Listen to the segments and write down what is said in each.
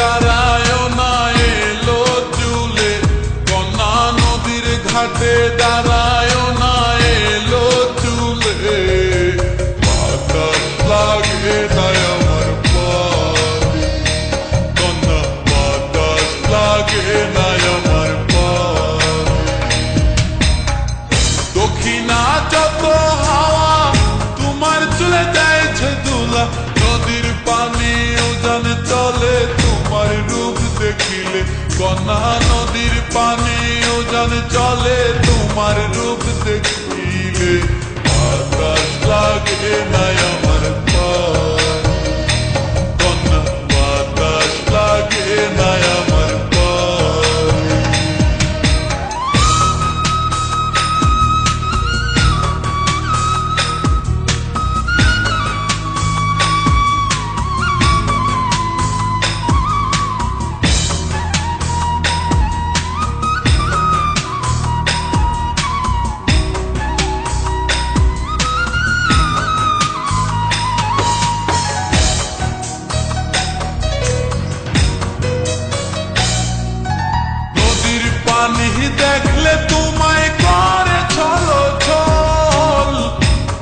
দাঁড়ায় না এলো চুলে, কন্যা নদীর ঘাটে দাঁড়ায় না এলো চুলে। বাতাস লাগে নাই আমার পায়ে, কন্যা বাতাস লাগে নাই আমার পায়ে। দক্ষিণা যত হাওয়া তোমার চলে যাইছে দুলা, নদীর পানি উজান চলে তোমার রূপ দেখিলে। কন্যা নদীর পানি উজান চলে তোমার রূপ দেখিলে। বাতাস লাগে নাই আমার পায়ে, কন্যা বাতাস লাগে নাই আমার পায়ে। পানি দেখলে তোমায় করে ছলো ছল,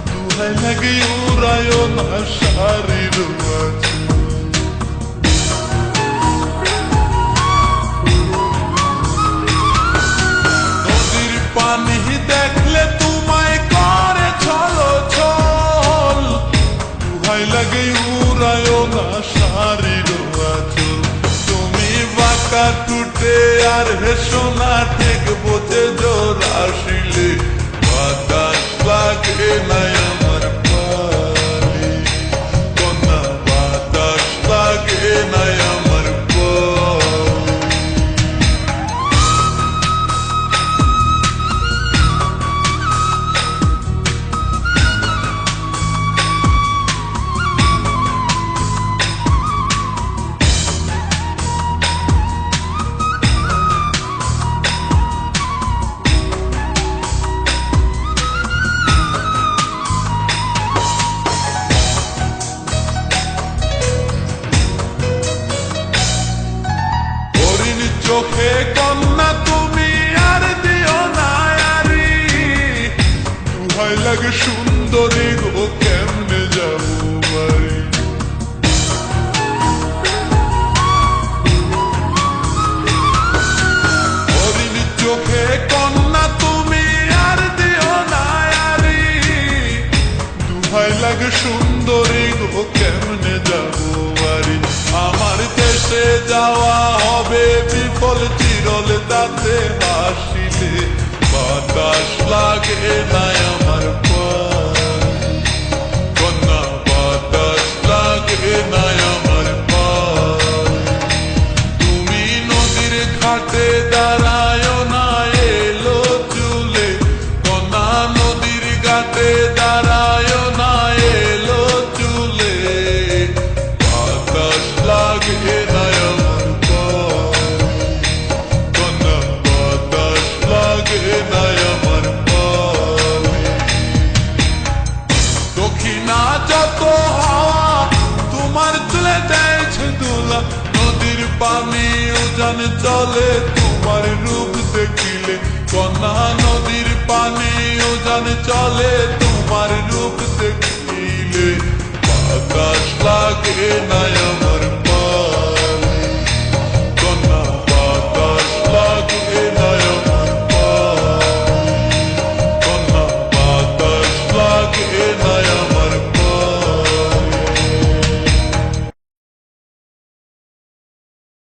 দুহাই লাগে উড়ায় না শাড়ির মাঝে। নদীর পানি দেখলে তোমায় করে ছলো ছল, দুহাই লাগে উড়ায় না শাড়ির মাঝে। তুমি বাঁকা টুটে আর হেসো না ঠিক বোঝে জোর আসিলে। বাতাস লাগে নাই আমার পায়ে, কন্যা বাতাস লাগে নাই আমার পায়ে। চোখে কন্যা তুমি আর দিও না আরি, দুহাই লাগে সুন্দরী গো কেমনে যাবো বাড়ি। হরিণ চোখে কন্যা তুমি আর দিও না আরি, দুহাই লাগে সুন্দরী গো কেমনে যাবো বাড়ি। আমার দেশে যাওয়া হবে বিফল চিরল তাতে হাসিলে। বাতাস লাগে নাই আমার পায়ে, কন্যা বাতাস লাগে নাই আমার পায়ে। তুমি নদীর ঘাটে দাঁড়ায় না এলো চুলে, কন্যা নদীর ঘাটে দাঁড়ায় না এলো চুলে। বাতাস লাগে নাই আমার পায়ে, কন্যা বাতাস লাগে নাই আমার পায়ে। দক্ষিণা যত হাওয়া তোমার চলে যাইছে দুলা, নদীর পানি উজান চলে তোমার রূপ দেখিলে। কন্যা নদীর পানি উজান চলে তোমার রূপ দেখিলে। বাতাস লাগে নাই আমার